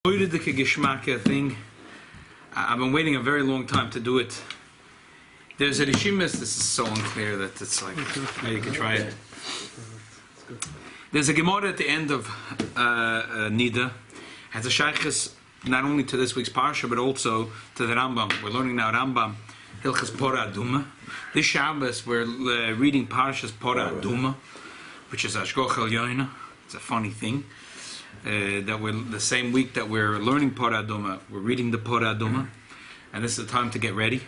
Thing. I've been waiting a very long time to do it. There's a rishimis. This is so unclear that it's like maybe you can try it. There's a gemara at the end of Nida. Has a shaykhis not only to this week's parsha but also to the Rambam. We're learning now Rambam Hilchas Pora Aduma. This Shabbos we're reading parshas Pora Aduma, which is Ashgoch El Yoina. It's a funny thing. That we're the same week that we're learning Pora Aduma, we're reading the Pora Aduma, and this is the time to get ready.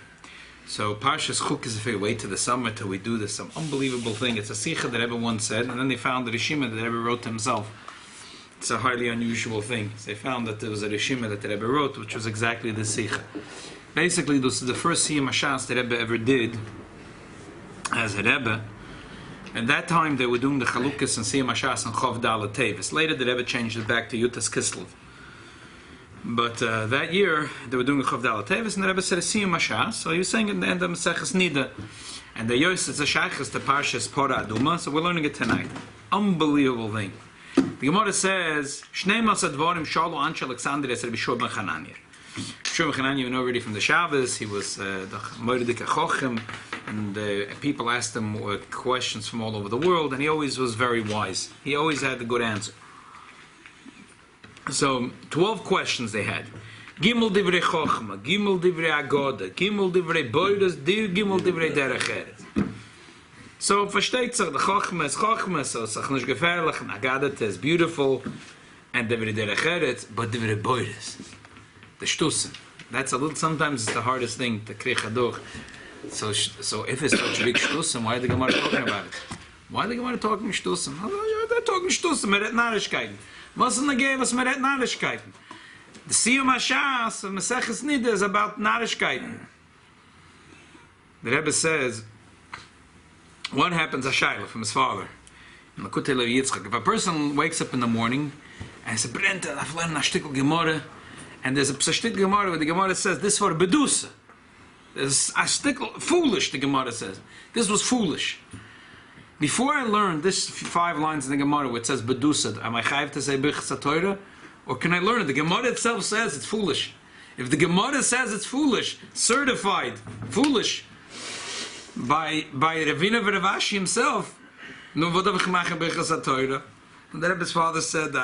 So parshas chukas, if we wait to the summer till we do this, some unbelievable thing. It's a sichos that everyone said, and then they found the Rishima that Rebbe wrote himself. It's a highly unusual thing. They found that there was a Rishima that the Rebbe wrote, which was exactly the sichos. Basically, this is the first shas that Rebbe ever did as a Rebbe. At that time, they were doing the chalukas and shas and chov dal tevis. Later, the Rebbe changed it back to Yutas Kislev. But that year, they were doing the chov dal tevis, and the Rebbe said shas. So he was saying at the end of Maseches Nida, and the Yos it's a shaykhis to parshas Pora Aduma. So we're learning it tonight. Unbelievable thing. The Gemara says, "Shnei mas advarim shalu anshe Alexandria said Rabbi Yochanan Marsov." Rabbi Yochanan, you know already from the Shabbos, he was the moedik chochem. And people asked him questions from all over the world, and he always was very wise. He always had a good answer. So, 12 questions they had. Gimel divrei chochma, gimel divrei agoda, gimel divrei boidas, gimel divrei derech eretz. So, versteht sich, the chochma is chochma, so it's nicht gefährlich, and agoda is beautiful, and divrei derech eretz, but divrei boidas, the shtusen. That's a little, sometimes it's the hardest thing to krieg hadoch. So if it's such a big shtusim, why are the Gemara talking about it? Why are the Gemara talking shtusim? They're talking shtusim, meret narishkeiten. Was in the game was meret narishkeiten? The siyum hashas of Maseches Nida is about narishkeiten. The Rebbe says, what happens a shayla from his father? In lkuti Yitzchak. If a person wakes up in the morning and says, "Brenta, I've learned a shtikl Gemara," and there's a shtikl Gemara where the Gemara says, "This for bedusa." There's a stickle, foolish, the Gemara says. This was foolish. Before I learned this 5 lines in the Gemara where it says Bedusad, am I chayiv to say Birchas HaTorah? Or can I learn it? The Gemara itself says it's foolish. If the Gemara says it's foolish, certified foolish by Ravina Veravashi himself, no vodav chmach Birchas HaTorah. And the Rebbe's father said,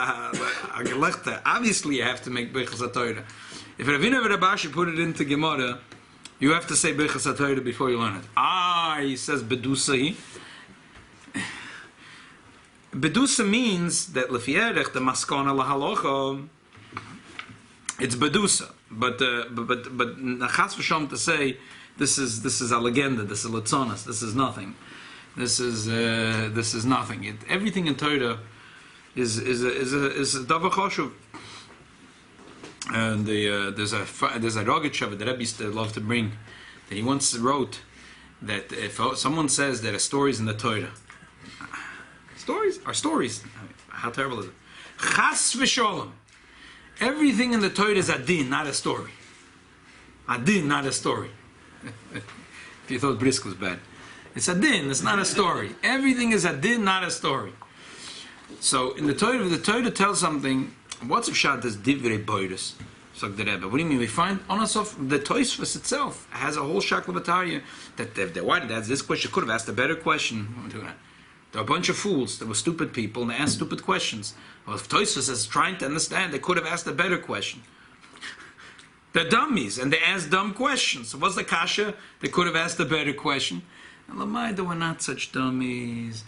obviously you have to make Birchas HaTorah. If Ravina Veravashi put it into Gemara, you have to say Birchas HaTorah before you learn it. He says Bedusa. Bedusa means that Lefierech, the Maskana Lahalocha, it's Bedusa. But Nachas V'Shom to say this is a legenda, this is Latzonas, this is nothing. This is nothing. Everything in Torah is a Davar Choshuv. And there's a Rogatchover that Rebbe used to love to bring, that he once wrote that if someone says that a story is in the Torah, stories are stories. How terrible is it? Chas v'sholom. Everything in the Torah is adin, not a story. Adin, not a story. If you thought brisk was bad, it's adin. It's not a story. Everything is adin, not a story. So in the Torah tells something. What's a shot that's divrei boidas? So the Rebbe. What do you mean? We find on us off the Tosfos itself has a whole shaklavatariya that why did ask this question? Could have asked a better question. There are a bunch of fools. There were stupid people and they asked stupid questions. Well, if Tosfos is trying to understand, they could have asked a better question. They're dummies and they asked dumb questions. So what's the kasha? They could have asked a better question. And Lamaida were not such dummies.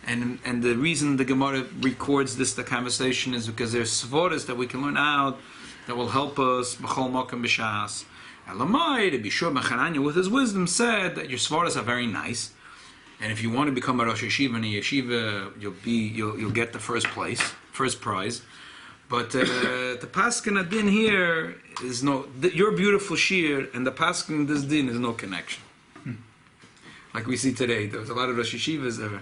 And the reason the Gemara records the conversation is because there's svaras that we can learn out that will help us b'chol makom b'shas. Elamai, Rabbi Yochanan Marsov with his wisdom said that your svaras are very nice, and if you want to become a rosh yeshiva in a yeshiva, you'll get the first prize. But the paskin adin here is your beautiful shir and the paskin this din is no connection. Like we see today, there was a lot of rosh yeshivas there.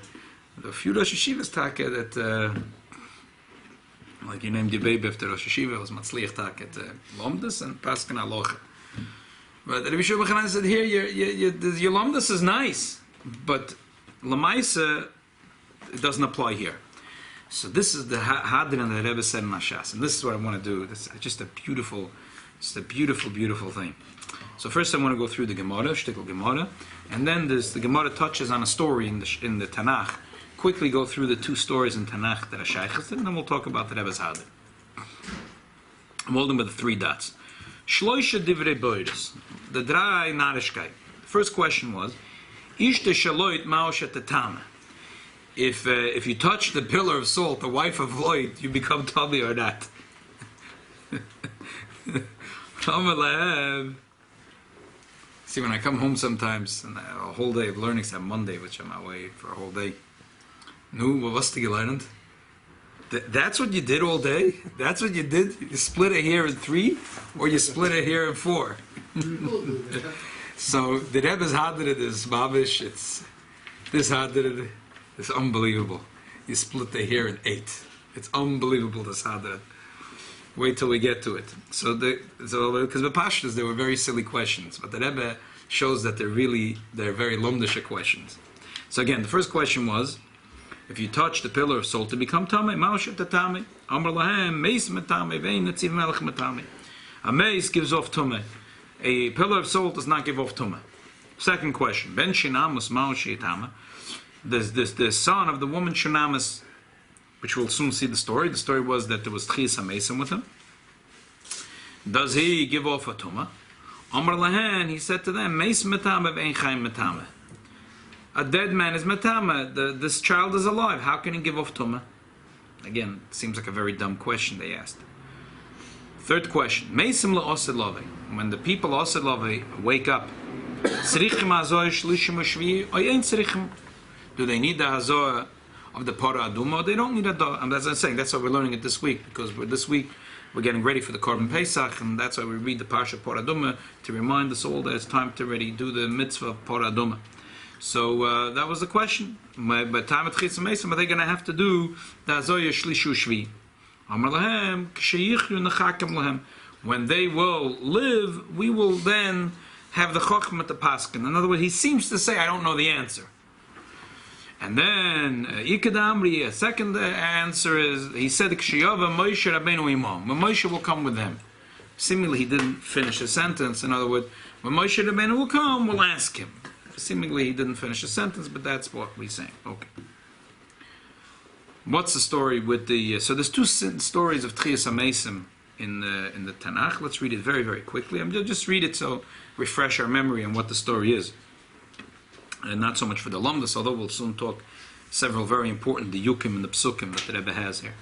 A few Rosh Yeshivas take that, like you named your baby after Rosh Yeshiva, was Matzliach take lomdish and Paskin Alocha. But Rabbi Yochanan said here, your lomdish is nice, but Lamaisa, it doesn't apply here. So this is the hadran that Rebbe said in shas, and this is what I want to do. This is just a beautiful thing. So first I want to go through the Gemara, shtickle Gemara, and then the Gemara touches on a story in the Tanakh. Quickly go through the two stories in Tanakh that are shaykhs, and then we'll talk about the Rebbe's hadran. I'm holding with the three dots. Shloisha divrei boiris, the dry narishkai. The first question was, Ishte shaloit ma'oshet tetama. If you touch the pillar of salt, the wife of Lloyd, you become tummy or not. See, when I come home sometimes, and a whole day of learning, except Monday, which I'm away for a whole day. Nu, what was you learned? That's what you did all day? That's what you did? You split it here in 3, or you split it here in 4? So the Rebbe's hadran is babish. This hadran is unbelievable. You split it here in 8. It's unbelievable, this hadran. Wait till we get to it. So because the parshas there were very silly questions, but the Rebbe shows that they're very lomdish questions. So again, the first question was, if you touch the pillar of salt to become tamei, ma'oshet tamei. Amar lahem meis metamei vein netziv melech metamei. A meis gives off tumah. A pillar of salt does not give off tumah. Second question: Ben shinamus ma'oshet tamei. The son of the woman shinamus, which we'll soon see the story. The story was that there was tchias hamesim with him. Does he give off a tumah? Amar lahen, he said to them, meis metamei vein chaim metamei. A dead man is matama. This child is alive. How can he give off tumah? Again, it seems like a very dumb question they asked. Third question: Meisim le'osid when the people osid love wake up, do they need the hazor of the para aduma? Or they don't need a dog. And as I'm saying, that's why we're learning it this week, because this week we're getting ready for the Korban Pesach, and that's why we read the parsha para aduma to remind us all that it's time to already do the mitzvah of para aduma. So that was the question. By time at Chitz Mesim, are they going to have to do the Azoya Shlishu Shvi? Amar lahem, ksheyichyu nechakem lahem. When they will live, we will then have the Chochmah to Paskin. In other words, he seems to say, I don't know the answer. And then Yikadamri, a second answer is, he said, Ksheyava Moshe Rabbeinu Imam. When Moshe will come with them. Seemingly he didn't finish the sentence. In other words, when Moshe Rabbeinu will come, we'll ask him. Seemingly he didn't finish the sentence, but that's what we're saying. Okay. What's the story with the... so there's two stories of Tchias HaMesim in the Tanakh. Let's read it very, very quickly. I'm just read it so refresh our memory on what the story is. And not so much for the lomdish, although we'll soon talk several very important diyukim and the psukim that the Rebbe has here.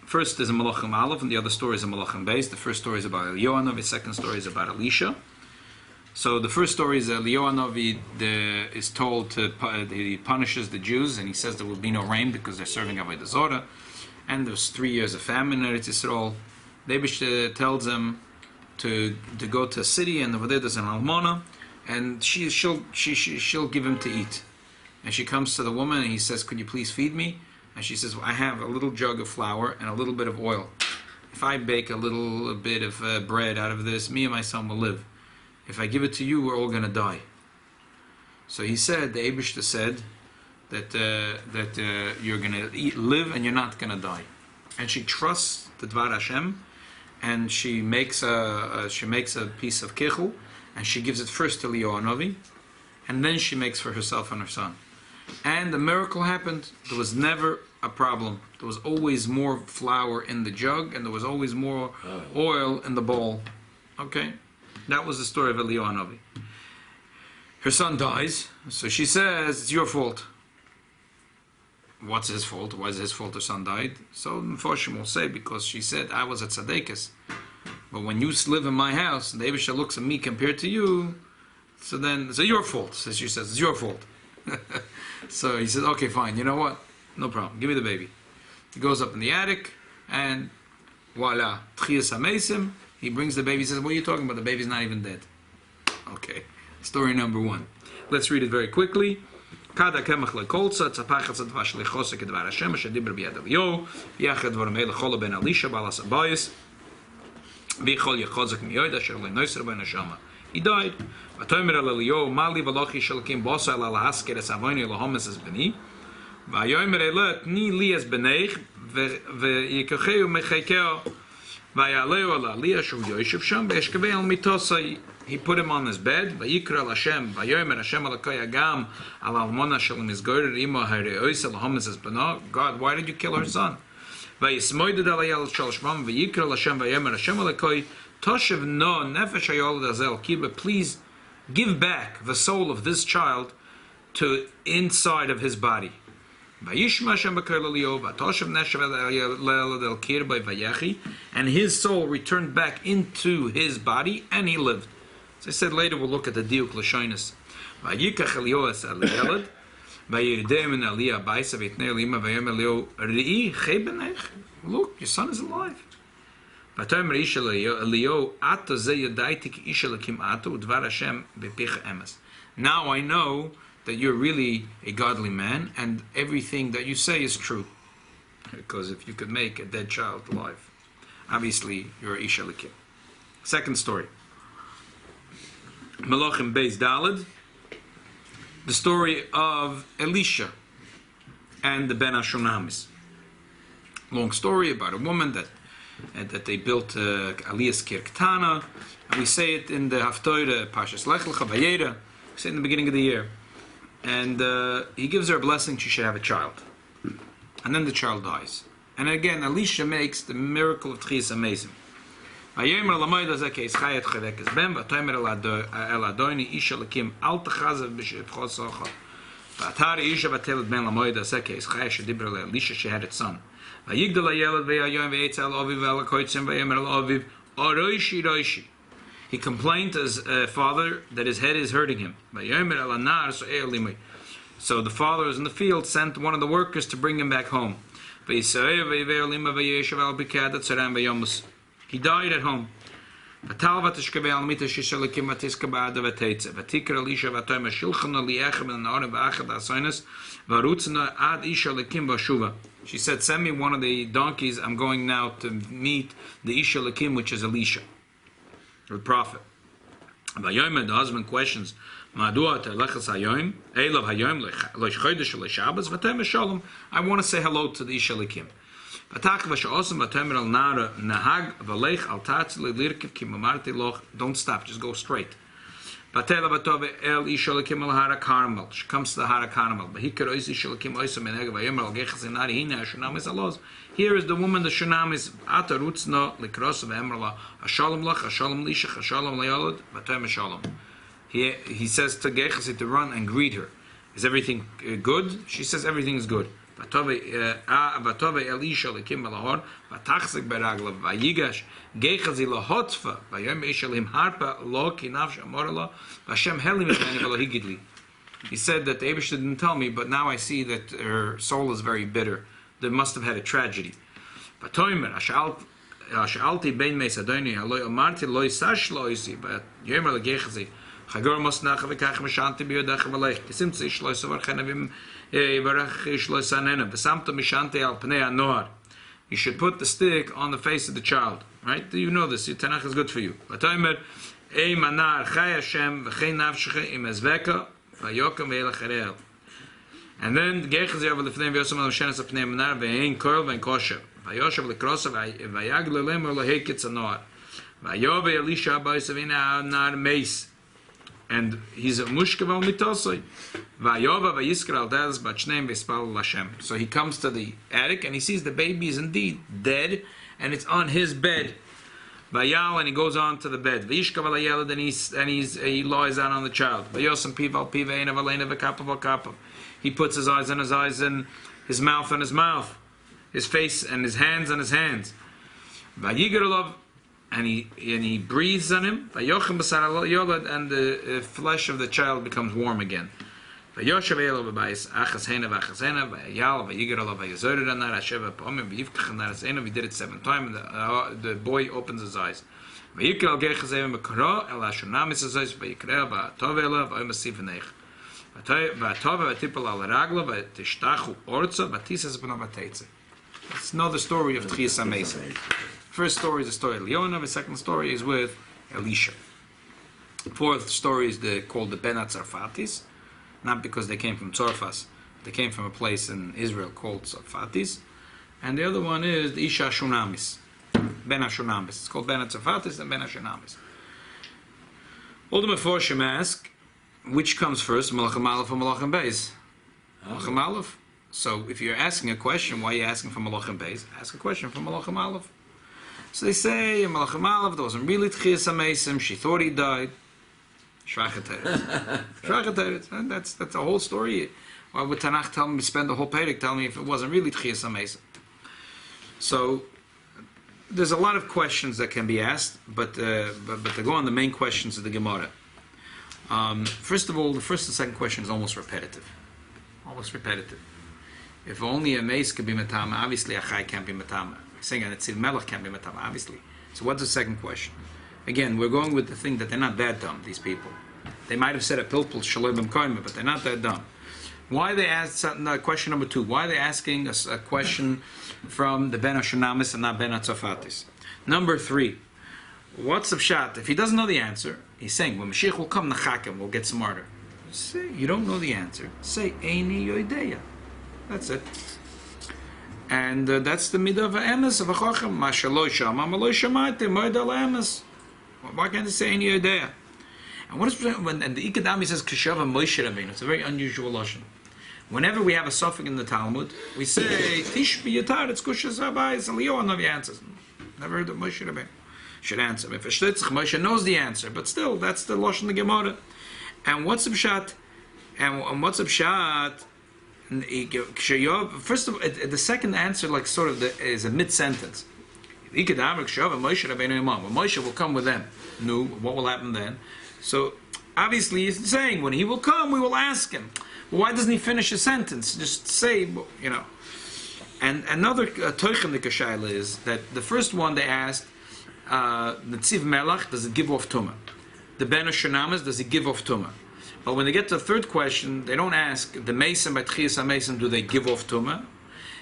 First is a Malachim Aleph, and the other story is a Malachim Beis. The first story is about Yoanav, the second story is about Elisha. So the first story is Yoanav is told he punishes the Jews, and he says there will be no rain because they're serving Avodah Zorah, and there's 3 years of famine in Eretz Yisrael. David tells him to go to a city, and over there there's an almana, and she'll give him to eat. And she comes to the woman, and he says, "Could you please feed me?" And she says, "Well, I have a little jug of flour and a little bit of oil. If I bake a little bit of bread out of this, me and my son will live. If I give it to you, we're all going to die." So he said, the Eibishter said that you're going to live and you're not going to die. And she trusts the Dvar Hashem, and she makes a piece of kichul, and she gives it first to Yoanavi, and then she makes for herself and her son. And the miracle happened. There was never a problem. There was always more flour in the jug, and there was always more oil in the bowl. Okay? That was the story of Yoanavi. Her son dies, so she says, "It's your fault." What's his fault? Why is it his fault her son died? So the Mephoshim will say, because she said, "I was at Tzadekis. But when you live in my house, and the Eibishter looks at me compared to you, so then it's your fault." So she says, "It's your fault." So he says, "Okay, fine. You know what? No problem. Give me the baby." He goes up in the attic, and voila, Tchias HaMesim. He brings the baby. He says, "What are you talking about? The baby's not even dead." Okay, story number 1. Let's read it very quickly. Kada kemach lekolza tzapachat tzadvash lechosek edvar Hashem shediber biyad Eliyahu yachad dvarim elechol ben Elisha balas abayis v'chol yechozek miyoda asher leinoser ben neshama. He died. V'tomer el Eliyahu mali v'lochi shalkim bosa el hasker es avoini lahomes es beni Vayomer Elah tni li es beneich v'yikacheu mechekeo vayaleu ala li ashu yoshev sham v'eshkevei al mitosai. He put him on his bed. Vayikra Hashem vayomer Hashem alakai agam al almona shel mizgorer imo hareois al hamas es bana. God, why did you kill her son? Vayismoided alayel shel shmam vayikra Hashem vayomer Hashem alakai toshev no nefesh hayolad azel kiba. Please give back the soul of this child to inside of his body. And his soul returned back into his body, and he lived. As I said, later we'll look at the diuk l'shoinus. Look, your son is alive. Now I know that you're really a godly man, and everything that you say is true. Because if you could make a dead child alive, obviously you're Ish Elikim. Second story. Malachim Beis Daled. The story of Elisha and the Ben Ashunamis. Long story about a woman that they built Aliyas Kirktana, and we say it in the Haftorah, Parshas Lech Lecha Vayera. We say it in the beginning of the year. And he gives her a blessing, she should have a child. And then the child dies. And again, Elisha makes the miracle of Tchias amazing. Elisha, she had a son. He complained to his father that his head is hurting him. So the father was in the field, sent one of the workers to bring him back home. He died at home. She said, send me one of the donkeys. I'm going now to meet the Ish Elikim, which is Elisha, the prophet. The husband questions, I want to say hello to the Ish Elikim. Don't stop, just go straight. She comes to the Hara Carmel. Here is the woman, the Shunamis. He says to Gehazi to run and greet her. Is everything good? She says everything is good. Elisha lekim malahor, vatachzik beraglav, vayigash, Gehazi lahotfa, vayom ishalim harpa, lo kinavsh amorala, Hashem helim etani v'lo higidli. He said that the Eibush didn't tell me, but now I see that her soul is very bitter. They must have had a tragedy. Vatoimer, ashalti bein meisadoni, haloi amarti loi sash loisi, but yomer legechazi, chagor mosnacha v'kach meshanti biyodach v'leich, kisimtzi shloisa varchenavim, you should put the stick on the face of the child, right? You know this. Tanakh is good for you. And then Gehazi over the Fnei V'Yosem Al Shenas Apnei Manar Ve'Ein Korel Ve'Ein Kosher V'Yoshev L'Krosa V'Yag L'Lem Or L'Hekitz Anoar V'Yove Elisha Ba'Yisavina Nar Meis. And he's a mushkav mitosoi. Vayova vayiskar al das bachneim v'espal Lashem. So he comes to the attic and he sees the baby is indeed dead, and it's on his bed. Vayal, and he goes on to the bed. Vayishkav al yelad, and he lies down on the child. Vayosam piv al piv einav aleinav v'kapav al kapav. He puts his eyes on his eyes and his mouth on his mouth, his face and his hands on his hands. Vayigar alav. And he breathes on him, and the flesh of the child becomes warm again. We did it 7 times, and the boy opens his eyes. Let's know the story of Tchias amazing. First story is the story of Leonah. The second story is with Elisha. Fourth story is called the Ben Tzarfatis, not because they came from Tzarfas, They came from a place in Israel called Tzafatis. And the other one is the Isha Shunamis. Ben HaShunamis. It's called Ben HaTzafatis and Ben HaShunamis. All the Meforshim ask, which comes first, Malachim Aleph or Malachim Beis? Malachim Aleph. So if you're asking a question, why are you asking for Malachim Beis? Ask a question for Malachim Aleph. So they say, in Malachim Aleph, there wasn't really Tchias HaMeisim, she thought he died. Shvachateret. That's the whole story. Why would Tanakh tell me, spend the whole Perek telling me if it wasn't really Tchias HaMeisim? So there's a lot of questions that can be asked, but to go on the main questions of the Gemara. First of all, the first and second question is almost repetitive. Almost repetitive. If only a mace could be matama, obviously a chai can't be matama. Saying a netziv melech can't be matama, obviously. So what's the second question? Again, we're going with the thing that they're not that dumb, these people. They might have said a pilpul shalom b'mkoyim, but they're not that dumb. Why they asked, question number 2, why are they asking a question from the Ben HaShunamis and not Ben HaTzafatis? Number 3, what's the pshat? If he doesn't know the answer, he's saying, when Mashiach will come, nachakim, we'll get smarter. Say, you don't know the answer. Say, Eini yodeya. That's it. And that's the midah of emes of a chacham. Mashaloi shama, maloi shamaite, moed al emes. Why can't they say Eini yodeya? And what is when the Ikadami says Kishava Moshe Rabbeinu? It's a very unusual lashon. Whenever we have a suffix in the Talmud, we say Tish biyatar. It's Kushas Abai. It's Aliyahu of the answers. Never heard of Moshe Rabbeinu. Should answer. If it's Shlitzch, Moshe knows the answer, but still, that's the lashon the Gemara. And what's the pshat? And what's the pshat? First of all, the second answer, like sort of is a mid sentence. Ikadami Kishava Moshe Rabbeinu Imam. When Moshe will come with them, no, what will happen then? So obviously he's saying when he will come, we will ask him. Well, why doesn't he finish a sentence? Just say, you know. And another toichem the kashayla is that the first one they asked, Netziv Melach, does it give off tumah? The Ben HaShunamis, does it give off tumah? But when they get to the third question, they don't ask the Mason by Tchias HaMeisim, do they give off tumah?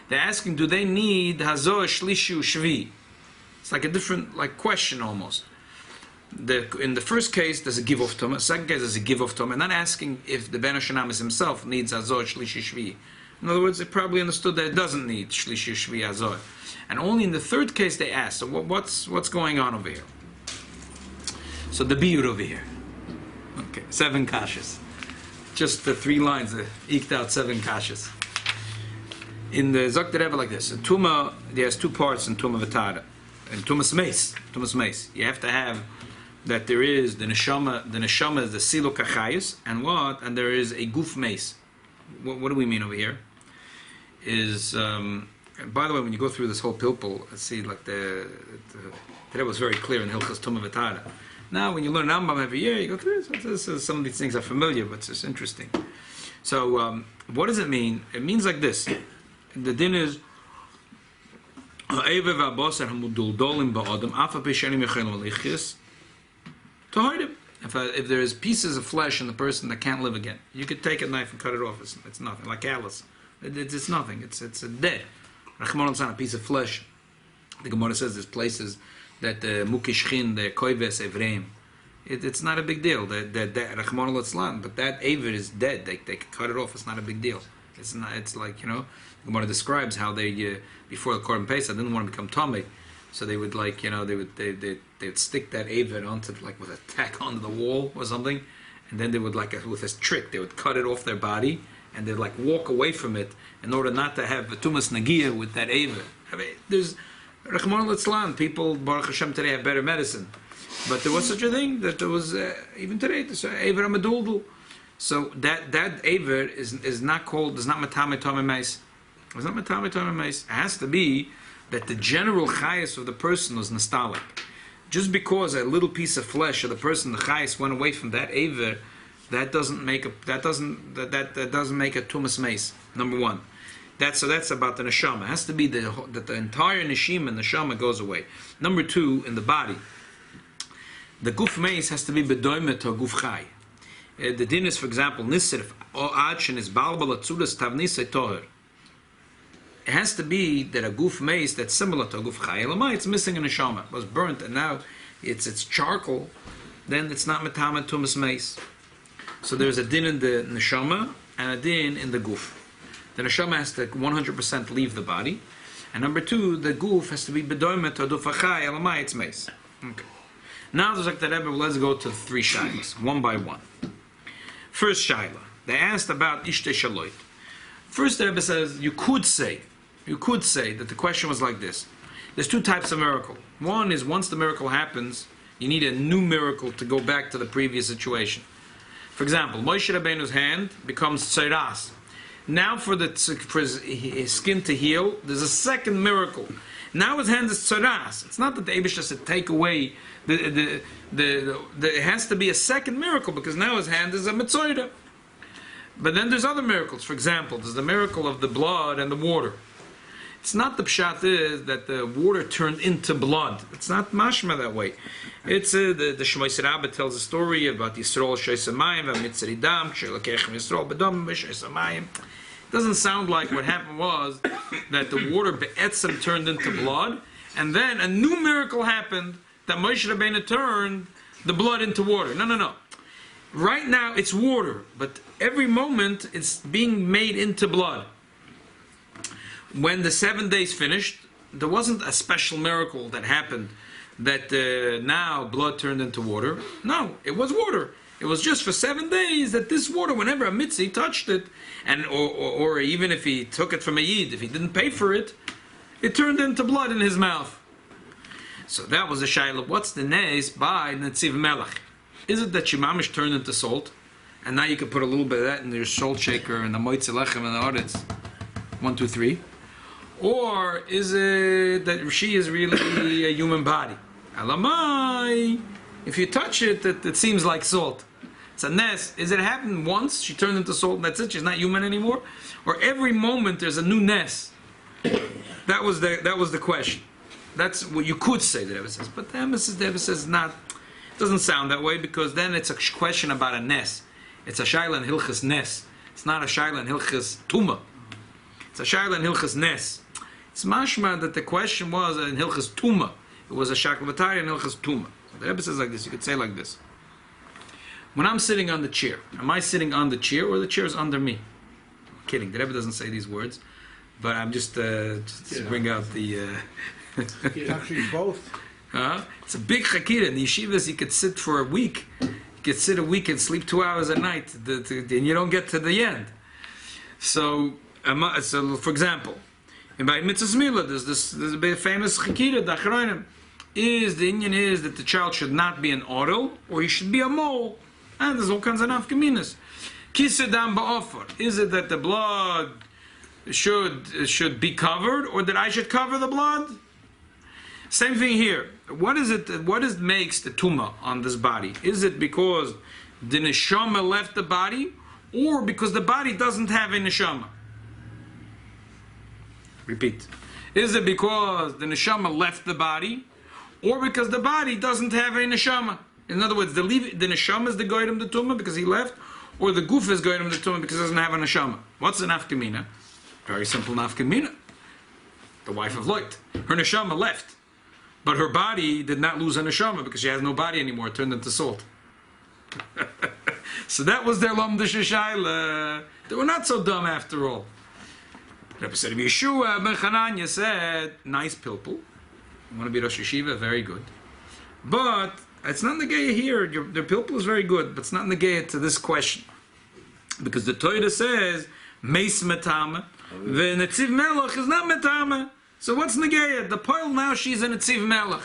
They're asking, do they need Hazor Shlishi Shvi? It's like a different question almost. In the first case, does it give off tumah? Second case, does it give off tumah? Not asking if the Ben HaShunamis himself needs Hazor Shlishi Shvi. In other words, they probably understood that it doesn't need Shlishi Shvi Hazor. And only in the third case they asked. So what's going on over here? So the biur over here. Okay, 7 kashas. Just the 3 lines that eked out 7 kashas. In the Zok Rebbe like this. In Tumah, there's 2 parts in Tumah V'Tara. In Tumas Meis, you have to have that there is the neshama is the siluk achayis, and what? And there is a guf mace. What do we mean over here? Is by the way, when you go through this whole pilpul, see like that was very clear in Hilchas Tumah V'Tara. Now, when you learn Rambam every year, you go through this. Some of these things are familiar, but it's just interesting. So, what does it mean? It means like this: the din is. If there is pieces of flesh in the person that can't live again, you could take a knife and cut it off. It's nothing. Like Alice, it's nothing. It's dead. Rachmana litzlan, a piece of flesh. The Gemara says there's places that the mukishchin, the koives evreim. It's not a big deal. Rachmana litzlan, but that aver is dead. They could cut it off. It's not a big deal. It's not. It's like the Gemara describes how they before the Korban Pesach didn't want to become tummy, so they would they'd stick that avid onto with a tack onto the wall or something, and then they would with this trick they would cut it off their body and they'd walk away from it in order not to have tumas nagia with that avid. I mean, there's Rachmana litzlan, people Baruch Hashem today have better medicine, but there was such a thing that there was even today there's avid amaduldu. So that aver is not matame tome meis. It's not matame tome meis. It has to be that the general chayas of the person was nostalgic. Just because a little piece of flesh of the person, the chayas went away from that aver, that doesn't make a tumas meis. Number 1. That's about the neshama. It has to be that the entire neshama goes away. Number 2, in the body, the guf meis has to be bedoimet to guf chay. The din is, for example, nisr adshin is balbal atzudas tavnisay toher. It has to be that a guf mace that's similar to a guf chay. It's missing a neshama. It was burnt and now it's charcoal. Then it's not metama tumas mace. So there's a din in the neshama and a din in the guf. the neshama has to 100% leave the body. And number two, the guf has to be bedoimet or dufachai elamai it's meis. Okay. Now there's like the Rebbe, let's go to 3 shaylas, one by one. First shayla, they asked about ishtei shaloit. First the Rebbe says, you could say that the question was like this. There's 2 types of miracle. One is once the miracle happens, you need a new miracle to go back to the previous situation. For example, Moshe Rabbeinu's hand becomes tzeras. Now for his skin to heal, there's a second miracle. Now his hand is tzeras. It's not that the Eibush said take away it has to be a second miracle because now his hand is a mitzoida. But then there's other miracles. For example, there's the miracle of the blood and the water. It's not the pshat is that the water turned into blood. It's not mashma that way. It's the Shmois Rabbah tells a story about Yisrael Sheisamayim v'Mitzeridam Shelakechem Yisrael Bedom Sheisamayim. It doesn't sound like what happened was that the water be'etzem turned into blood, and then a new miracle happened that Moshe Rabbeinu turned the blood into water. No. Right now it's water, but every moment it's being made into blood. When the 7 days finished, there wasn't a special miracle that happened that now blood turned into water. No, it was water. It was just for 7 days that this water, whenever a mitzi touched it, and or even if he took it from a yid, if he didn't pay for it, it turned into blood in his mouth. So that was the shayla. What's the nes by Netziv Melech? Is it that Shemamish turned into salt, and now you can put a little bit of that in your salt shaker and the moitze lechem and the oritz? 1, 2, 3. Or is it that she is really a human body? Alamai, if you touch it, it seems like salt. It's a nes. Is it happened once? She turned into salt and that's it? She's not human anymore? Or every moment there's a new nes? That was the question. That's what you could say, the Rebbe says. But the Rebbe says not. It doesn't sound that way because then it's a question about a nes. It's a shayla and hilchas nes. It's not a shayla and hilchas tuma. It's a shayla and hilchas nes. It's mashma that the question was in hilchas tuma. It was a shaklatari and hilchas tuma. So the Rebbe says like this. You could say like this. When I'm sitting on the chair, am I sitting on the chair or the chair is under me? I'm kidding. The Rebbe doesn't say these words, but I'm just to bring out the. It's actually both. It's a big chakira. In the yeshivas, you could sit for a week. You could sit a week and sleep 2 hours a night, and you don't get to the end. So for example, in by Mitzvah Mila, there's a famous chakira. The achronim is the Indian is that the child should not be an oral or he should be a mole, and there's all kinds of nafkaminas. Kisedam ba'ofer. Is it that the blood should be covered, or that I should cover the blood? Same thing here. What is it? What makes the tuma on this body? Is it because the neshama left the body, or because the body doesn't have a neshama? Repeat. Is it because the neshama left the body, or because the body doesn't have a neshama? In other words, the neshama is the goyim the tuma because he left, or the guf is goyim the tuma because he doesn't have a neshama. What's the nafkamina? Very simple nafkamina. The wife of Lot. Her neshama left. But her body did not lose her neshama because she has no body anymore. It turned into salt. So that was their lomdish shayla. They were not so dumb after all. Rabbi said, Yeshua ben Chananya said, nice pilpul. You want to be Rosh Yeshiva? Very good. But it's not negaya here. The pilpul is very good, but it's not negaya to this question. Because the Torah says, Meis metama, the Netziv Melech is not metama. So what's negaya? The pearl now she's a Netziv Melech.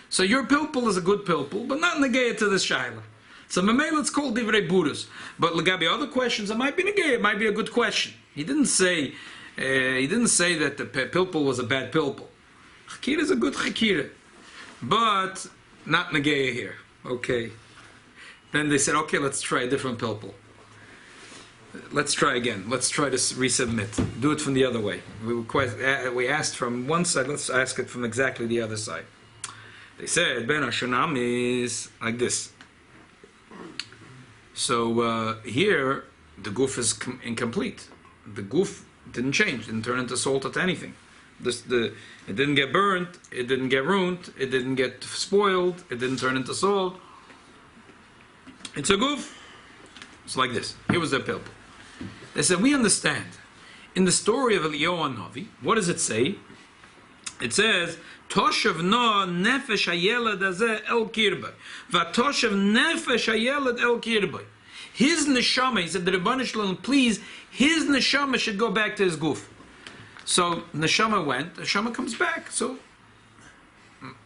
So your pilpul is a good pilpul, but not negaya to this shayla. So memela it's called divrei burus. But legabi other questions, it might be negaya. It might be a good question. He didn't say that the pilpul was a bad pilpul. Chakira is a good chakira, but not negaya here. Okay. Then they said, okay, let's try a different pilpul. Let's try again. Let's try to resubmit. Do it from the other way. We asked from one side. Let's ask it from exactly the other side. They said Ben Hashanam is like this. So here the guf is incomplete. The guf didn't change. Didn't turn into salt at anything. It didn't get burnt. It didn't get ruined. It didn't get spoiled. It didn't turn into salt. It's a guf. It's like this. Here was their pilpul. They said, we understand. In the story of Eliyahu Hanavi, what does it say? It says, Toshav no nefesh hayelad hazeh el kirbay. Vatoshav nefesh hayelad el kirbay. His neshama, he said, the Rebbeinu Shalom, please, his neshama should go back to his guf. So neshama went, neshama comes back. So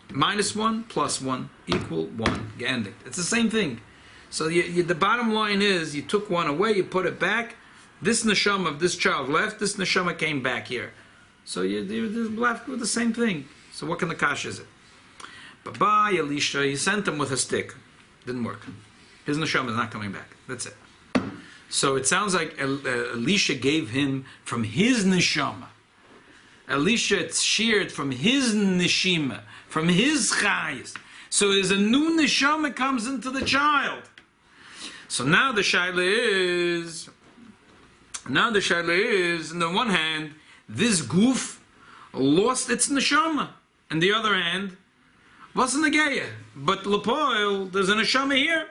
-1 + 1 = 1. Geendigt. It's the same thing. So the bottom line is, you took one away, you put it back. This neshama of this child left, this neshama came back here. So you're left with the same thing. So what kind of kash is it? Bye-bye, Elisha, he sent him with a stick. Didn't work. His neshama is not coming back. That's it. So it sounds like Elisha gave him from his neshama. Elisha sheared from his neshima, from his chayis. So as a new neshama comes into the child. So now the shaila is, on the one hand, this guf lost its neshama, and the other hand, wasn't a geya. But lepoil, there's a neshama here.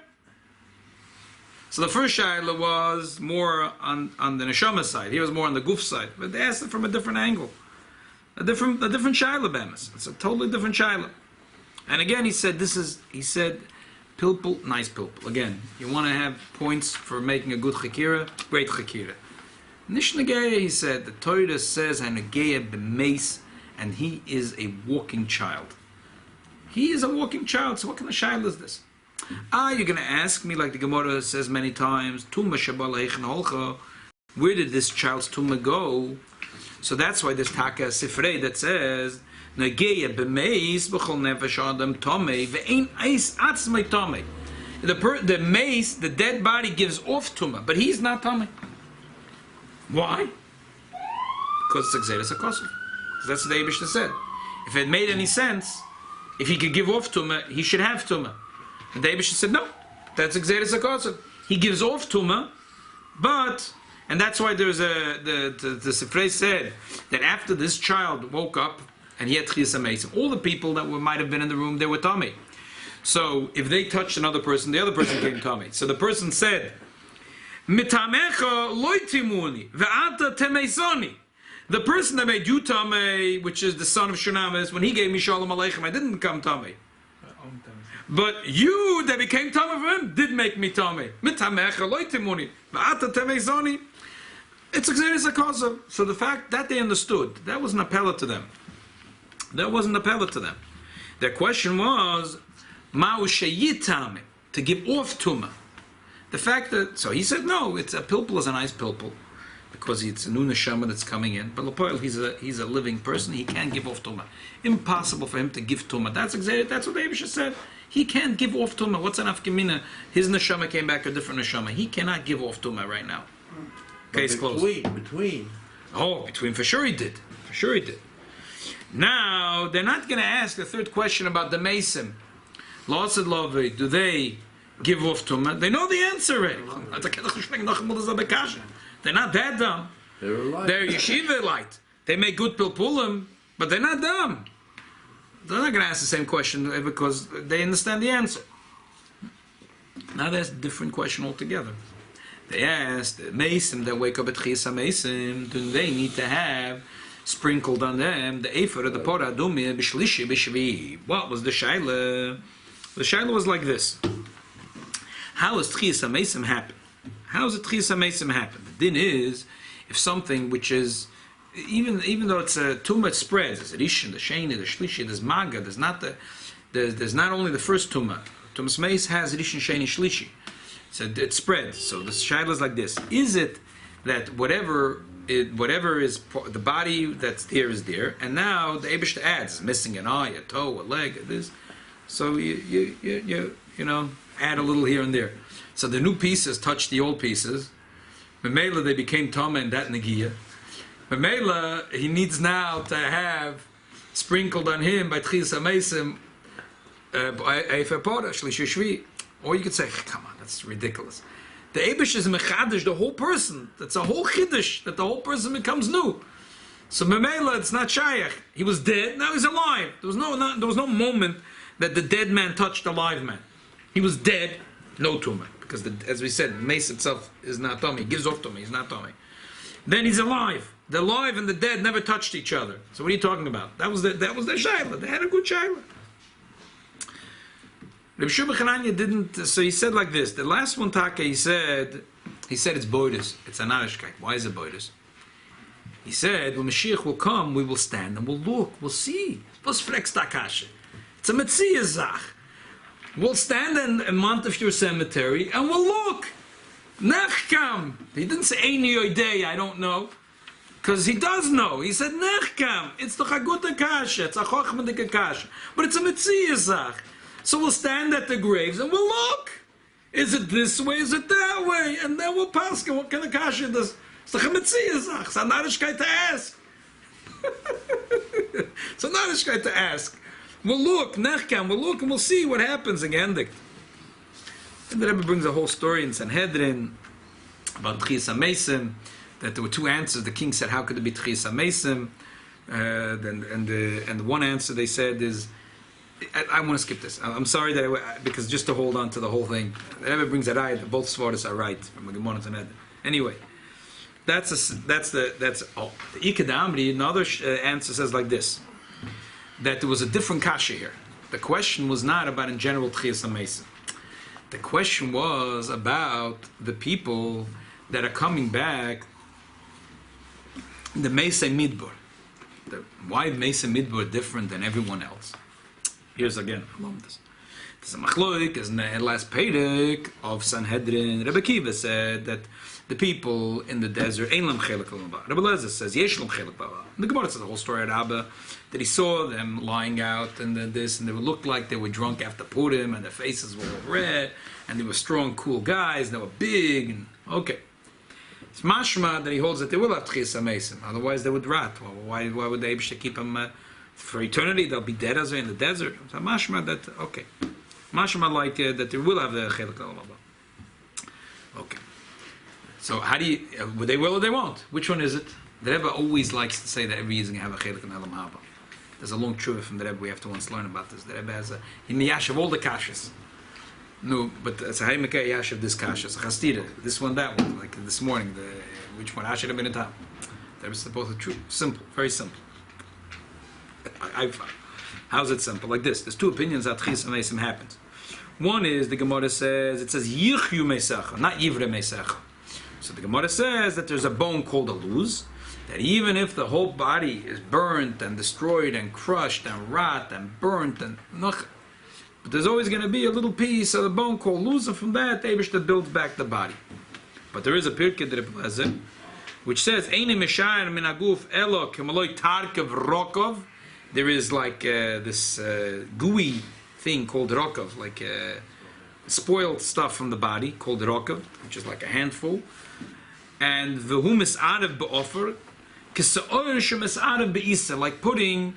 So the first shaila was more on the neshama side. He was more on the guf side. But they asked it from a different angle. A different shaila bemis. It's a totally different shaila. And again, he said, pilpul, nice pilpul. Again, you want to have points for making a good chakira, great chakira. Nishnageya, he said, the Torah says, Hanageya b'meis, and he is a walking child. He is a walking child, so what kind of child is this? You're going to ask me, like the Gemara says many times, Tumma Shabbat Leichen Holcha, where did this child's tumma go? So that's why there's Taka Sifrei that says, Nageya b'meis b'chol nefesh adam tomei ve'ein eis atzmei tomei. The mace, the dead body, gives off tumma, but he's not tomei. Why? Because it's Exeris HaKosov. That's what the Eibishter said. If it made any sense, if he could give off tumma, he should have tumma. And the Eibishter said, no, that's Exeris HaKosov. He gives off tumma, but, and that's why there's the Sifrei said that after this child woke up and he had Tchias HaMeisim, all the people that might have been in the room, they were tummy. So if they touched another person, the other person came tummy. So the person said, Mitamecha loitimuni ve'ata temeisoni. The person that made you tamei, which is the son of Shunamis, when he gave me Shalom Aleichem, I didn't become tamei. But you that became tamei for him did make me tamei. Mitamecha loitimuni ve'ata temeisoni. It's Exeris HaKosov. So the fact that they understood, that was an appellate to them. That wasn't an appellate to them. Their question was, Ma'u sheyitame, to give off tumah. The fact that, so he said, no, it's a pilpul is a nice pilpul, because it's a new neshama that's coming in. But Lepoil, he's a living person, he can't give off tumah. Impossible for him to give tumah. That's exactly, that's what the Eibishter said. He can't give off tumah. What's an afkamina? His neshama came back a different neshama. He cannot give off tumah right now. Case closed. Between. Oh, between, for sure he did. For sure he did. Now, they're not going to ask the third question about the Mesim. Losid Lovei, do they give off tumah? They know the answer already. They're not that dumb. They're yeshiva light. They make good pilpulim, but they're not dumb. They're not going to ask the same question because they understand the answer. Now there's a different question altogether. They asked, Mesim that wake up at Chisa Mesim, do they need to have sprinkled on them the Efer of the Pora Adumia Bishlishi Bishvi? What was the Shaila? The Shaila was like this. How does Chisa Mesim happen? How does Chisa Mesim happen? The din is, if something which is, even though it's too much spreads, there's Rishon, the Sheni, the Shlishi, there's Maga, there's not only the first Tumah. Tumas Meis has Rishon, Sheni, Shlishi. So it spreads. So the shaila is like this: is it that whatever is the body that's there is there, and now the Eibishter adds missing an eye, a toe, a leg, this. So you add a little here and there. So the new pieces touch the old pieces. Memela they became tama and that negiya. Memela he needs now to have sprinkled on him by tchis hamesim efer pora shlishi shvi. Or you could say, come on, that's ridiculous. The Eibush is mechadish, the whole person. That's a whole chiddush, that the whole person becomes new. So Memela, it's not shayach. He was dead, now he's alive. There was no moment that the dead man touched the live man. He was dead, no tumah. Because as we said, mace itself is not tummy. He gives off tummy, he's not tummy. Then he's alive. The alive and the dead never touched each other. So what are you talking about? That was their shaila. They had a good shaila. Rabbi Yochanan didn't. So he said like this. The last one taka he said it's boidus. It's anarishkeit. Why is it boidus? He said when Mashiach will come, we will stand and we'll look. We'll see. Was flex takashe. It's a metzia zach. We'll stand in Montefiore Cemetery and we'll look. Nechkam. He didn't say Eini Yoidei, I don't know. Because he does know. He said Nechkam. It's the Chaguta Kasha. It's a Chochmadik Kasha. But it's a Metzia Zach. So we'll stand at the graves and we'll look. Is it this way? Is it that way? And then we'll pass. What kind of Kasha does? It's the Metzia Zach. It's a narishkeit to ask. It's a narishkeit to ask. We'll look, Nechkam, we'll look and we'll see what happens again. And the Rebbe brings a whole story in Sanhedrin about Tchias HaMesim, that there were two answers. The king said, how could it be Tchias HaMesim? And the one answer they said is, I want to skip this. I'm sorry that because just to hold on to the whole thing, the Rebbe brings that ayat, both svartas are right from the Gemara and Sanhedrin. Anyway, the Ikadamri, another answer says like this, that there was a different kasha here. The question was not about in general Tchias HaMesim. The question was about the people that are coming back, the Mesa Midbar. Why Mesa Midbar different than everyone else? Here's again, lomdish. There's a machloik, is in the last Perek of Sanhedrin. Rabbi Kiva said that the people in the desert, Ein lam chelek l'maba. Rabbi Lezer says, Yesh lam chelek l'maba. The Gemara says the whole story at Abba, that he saw them lying out and then this, and they looked like they were drunk after Purim, and their faces were all red, and they were strong, cool guys, and they were big, and okay. It's mashma that he holds that they will have Tchias HaMesim, otherwise they would rot. Well, why would they keep them for eternity? They'll be dead as they're in the desert. So mashma that, okay. Mashma like that they will have the chelek l'maba. Okay. So how do you, they will or they won't? Which one is it? The Rebbe always likes to say that every year is going to have a chelek and elam haba. There's a long truth from the Rebbe, we have to once learn about this. The Rebbe has a, in the yash of all the kashas. No, but it's a haimekei yash of this kashas, a chastira, this one, that one, like this morning, which one, Asher Rabbeinu Tam. The Rebbe said both are true, simple, very simple. How's it simple? Like this, there's two opinions that Tchias HaMesim happens. One is, the Gemara says, it says yichyu mesecha, not yivre mesecha. So the Gemara says that there's a bone called a luz, that even if the whole body is burnt and destroyed and crushed and rot and burnt and noch, but there's always going to be a little piece of the bone called luz, and from that, Eibishter builds back the body. But there is a pirkei d'Rebbe, which says, Eini meshayir min haguf elo kemaloi tarkev rokov. There is like this gooey thing called rokov, like spoiled stuff from the body called rokov, which is like a handful. And the humus arav be'ofer, kisa'or shemes arav be'isa, like putting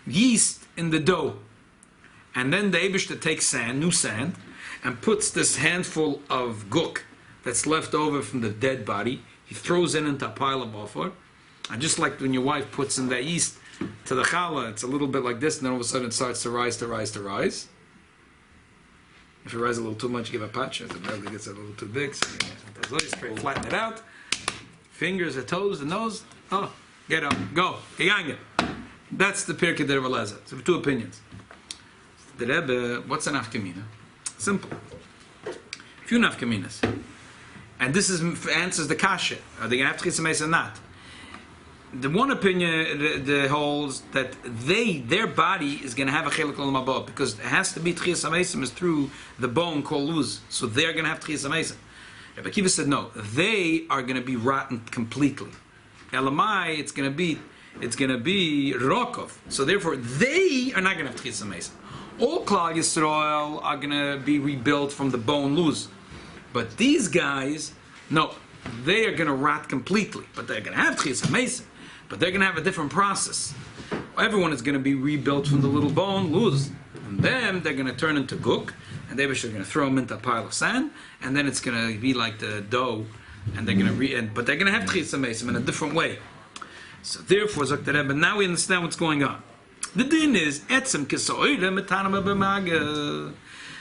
yeast in the dough. And then the Eibishter takes sand, new sand, and puts this handful of guk that's left over from the dead body. He throws it into a pile of ofer. And just like when your wife puts in that yeast to the challah, it's a little bit like this, and then all of a sudden it starts to rise, to rise, to rise. If it rises a little too much, you give a patch. If it barely gets a little too big, so you straight flatten it out. Fingers, the toes, the nose. Oh, get up, go. That's the pirkei d'Rebbe Lezer. So two opinions. The Rebbe, what's an nafkamina? Simple. Few nafkaminas. And this answers the kasha. Are they going to have Tchias HaMesim or not? The one opinion that holds that their body is going to have a chelek l'maba, because it has to be Tchias HaMesim is through the bone called luz, so they're going to have Tchias HaMesim. Rabbi Kiva said no, they are going to be rotten completely. Elamai, it's going to be rokov, so therefore they are not going to have Tchias HaMesim. All Klal Yisrael are going to be rebuilt from the bone luz, but these guys, no, they are going to rot completely, but they're going to have Tchias HaMesim. But they're going to have a different process. Everyone is going to be rebuilt from the little bone, luz. And then they're going to turn into guk, and they're going to throw them into a pile of sand, and then it's going to be like the dough, and they're going to but they're going to have Tchias HaMesim in a different way. So therefore, Zok the Rebbe, now we understand what's going on. The din is etzem kisoyle metanam b'maga.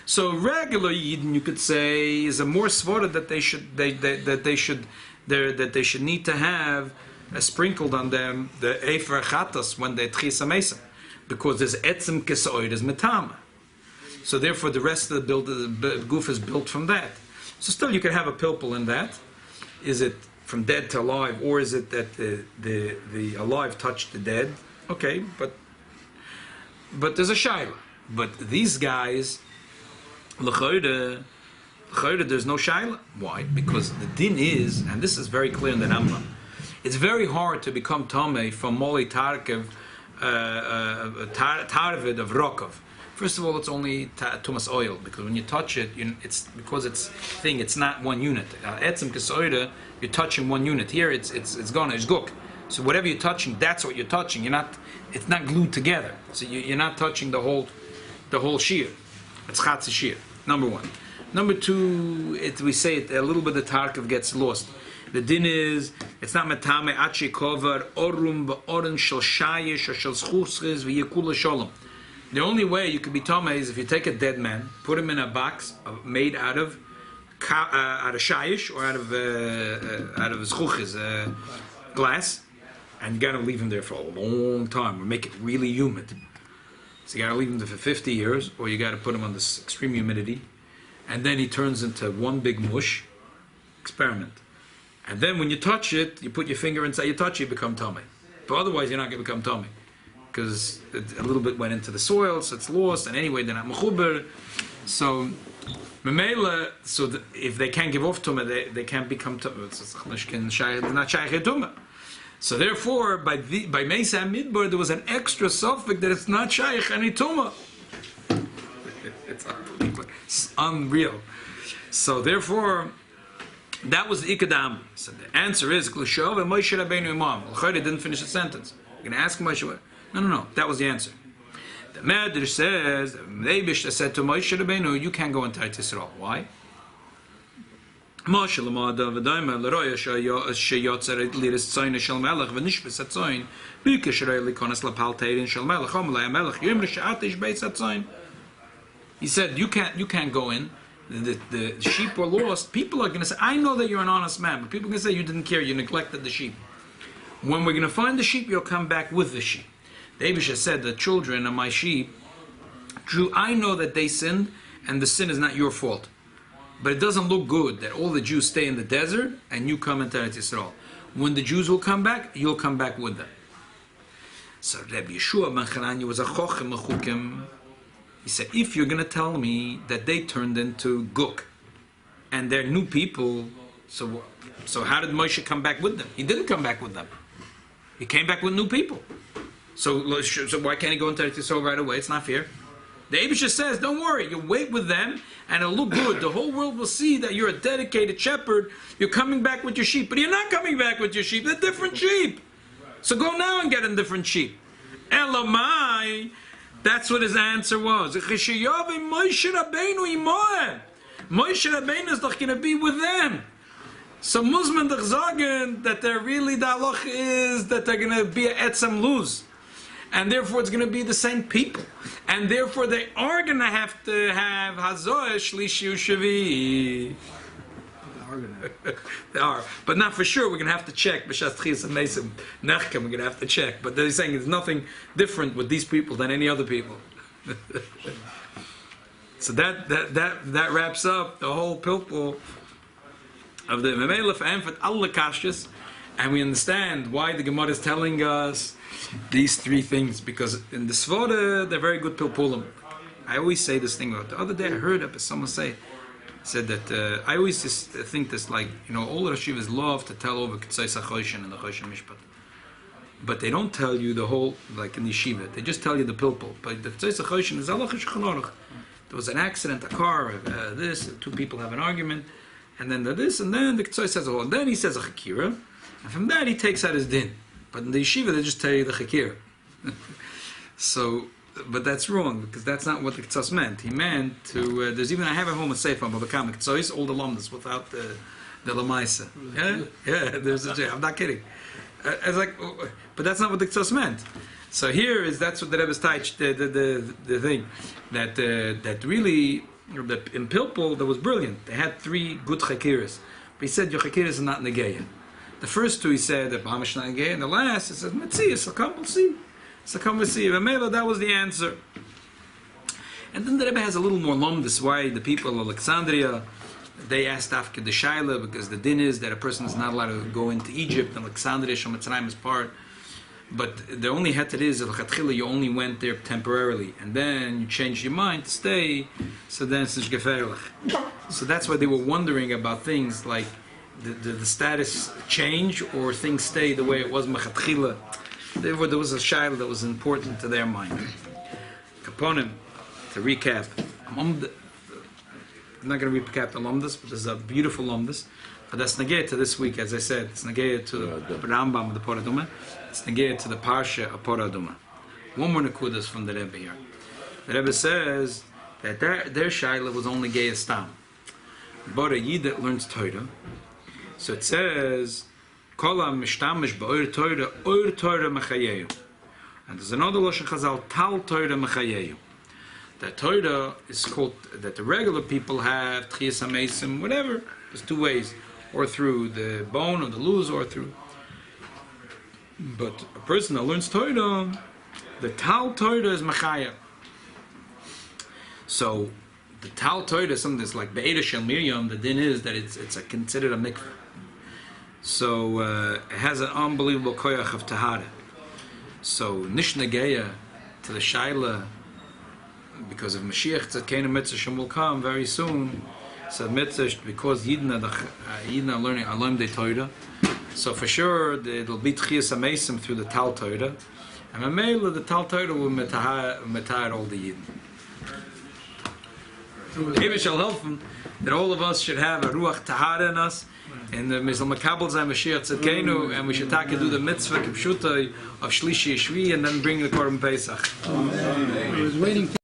So regular Yidden, you could say, is a more svara that they should need to have sprinkled on them the efer chatas when they tchisa mesa, because there's etzem kesoid is metama. So therefore, the rest of the build, the goof is built from that. So still, you can have a pilpul in that. Is it from dead to alive, or is it that the alive touched the dead? Okay, but there's a shaila. But these guys, l'choyde, there's no shaila. Why? Because the din is, and this is very clear in the Rambam, it's very hard to become tamei from moli tarkev, tarvid of rokov. First of all, it's only tumas oil, because when you touch it, it's because it's not one unit. Etzem kesoida, you're touching one unit. Here, it's gone, it's guk. So whatever you're touching, that's what you're touching. It's not glued together. So you're not touching the whole shear. It's chatzi shear. Number one. Number two, we say it, a little bit of tarkav gets lost. The din is, it's not metame achi kovar orum ba'oren shel shayish or shel schusres v'yekula shalom. The only way you could be tamei is if you take a dead man, put him in a box made out of shayish or out of schusres, glass, and you got to leave him there for a long time or make it really humid. So you got to leave him there for 50 years, or you got to put him on this extreme humidity, and then he turns into one big mush. Experiment. And then when you touch it, you put your finger inside, you touch it, you become tummy. But otherwise, you're not going to become tummy, because a little bit went into the soil, so it's lost. And anyway, they're not mechuber. So, memela. So if they can't give off tumah, they can't become tumah. It's not shaykh tumah. So therefore, by Mesa Midbar, there was an extra suffix that it's not shaykh any tumah. It's unbelievable. It's unreal. So therefore, that was the ikadam. So the answer is Klishov and Moshe Rabbeinu Imam. Al-Khayri didn't finish the sentence. You're going to ask Moshe. No. That was the answer. The Medrash says, Leibish said to Moshe Rabbeinu, you can't go into Eretz Yisrael. Why? Moshe Lamada V'Daima L'Roya Sheyotzer Liris Tzoyin Shel Melech V'Nishbes HaTzoyin B'Yikesh Rei Likonas L'Pal Teirin Shel Melech Omelei HaMelech Yimr She'atish Beis HaTzoyin. He said, you can't go in. The sheep were lost. People are going to say, I know that you're an honest man, but people are going to say you didn't care, you neglected the sheep. When we're going to find the sheep, you'll come back with the sheep. The Abisha said, the children of my sheep, Drew, I know that they sinned, and the sin is not your fault. But it doesn't look good that all the Jews stay in the desert, and you come into Eretz Yisrael. When the Jews will come back, you'll come back with them. So Rabbi Yeshua ben Chananya was a chochem mechukim. He said, if you're going to tell me that they turned into guk, and they're new people, so how did Moshe come back with them? He didn't come back with them. He came back with new people. So why can't he go into Eretz Yisrael right away? It's not fair. The Abisha says, don't worry, you wait with them, and it'll look good. The whole world will see that you're a dedicated shepherd. You're coming back with your sheep, but you're not coming back with your sheep. They're different sheep. So go now and get a different sheep. Elamai. That's what his answer was. Moshe Rabbeinu is not going to be with them. So Muslim doch sagen that they're really, the halach is that they're going to be a etzem luz. And therefore it's going to be the same people. And therefore they are going to have Hazoah Shlishi Ushavi. They are. But not for sure. We're going to have to check. B'shas Tchias and Mesim Nechkem, we're going to have to check. But they're saying there's nothing different with these people than any other people. So that wraps up the whole pilpul of the Memelef Amphit Alla Kashrus. And we understand why the Gemara is telling us these three things. Because in the Svoda, they're very good pilpulim. I always say this thing. The other day I heard someone said that I always just think this, like, all the Rashivas love to tell over K'tzai Sachoshen and the Choshen Mishpat. But they don't tell you the whole, like in the yeshiva. They just tell you the pilpul. But the K'tzai Sachoshen is Allah Shulchan Aruch. There was an accident, a car, two people have an argument, and then this, and then the K'tzai says a whole, and then he says a Chakira, and from that he takes out his din. But in the yeshiva they just tell you the Chakira. So, but that's wrong, because that's not what the K'tzos meant. He meant to, I have at home a sefer on Babakam K'tzos, all the lomdish without the Lamaisa. Yeah, there's a, I'm not kidding. I was like, but that's not what the K'tzos meant. So here that's what the Rebbe's teach, the thing, that really, in Pilpul, that was brilliant. They had three good chakiras. But he said, your chakiras are not negeya. The first two he said that Bahamish not gay, and the last he said Metzias. So come, we'll see. So come, we'll see. V'mela, that was the answer. And then the Rebbe has a little more lomdish why the people of Alexandria, they asked after the shaila because the din is that a person is not allowed to go into Egypt, and Alexandria Shamatzrayim is part. But the only heter is that you only went there temporarily, and then you changed your mind to stay. So then it's nicht gefährlich. So that's why they were wondering about things like the status change or things stay the way it was mechatchila. Therefore, there was a shaila that was important to their mind. Kaponim. To recap, I'm not going to recap the lomdish, but there's a beautiful lomdish. But that's negay to this week, as I said. It's negay to the Rambam of the Poraduma. It's negay to the parsha of Poraduma. One more nekudas from the Rebbe here. The Rebbe says that their shaila was only gay stam. But a yid that learns Torah, so it says, Kola mishtamish ba'or Torah, or Torah mechayeyu. And there's another lashon chazal, tal Torah mechayeyu. That Torah is called, that the regular people have, tchias hamesim, whatever. There's two ways, or through the bone or the luz, or through. But a person that learns Torah, the tal Torah is machaya. So the tal Torah is something that's like be'eda shel Miriam. The din is that it's considered a mikveh. So it has an unbelievable koyach of tahara. So nishnageya to the shaila, because of Mashiach Tzedkenu Mitzvah Shem will come very soon. So Mitzvah, because Yidna are learning lomdish Torah, so for sure it'll be Tchias HaMeisim through the Tal Torah, and Mamela the Tal Torah will metahar all the Yidden. Maybe shall help them that all of us should have a Ruach Tahara in us, and the Mizal Makabel Zay Mashiach Tzedkenu, and we should do the Mitzvah Kipshuta of Shlishi Shvi, and then bring the Korban Pesach. I was waiting.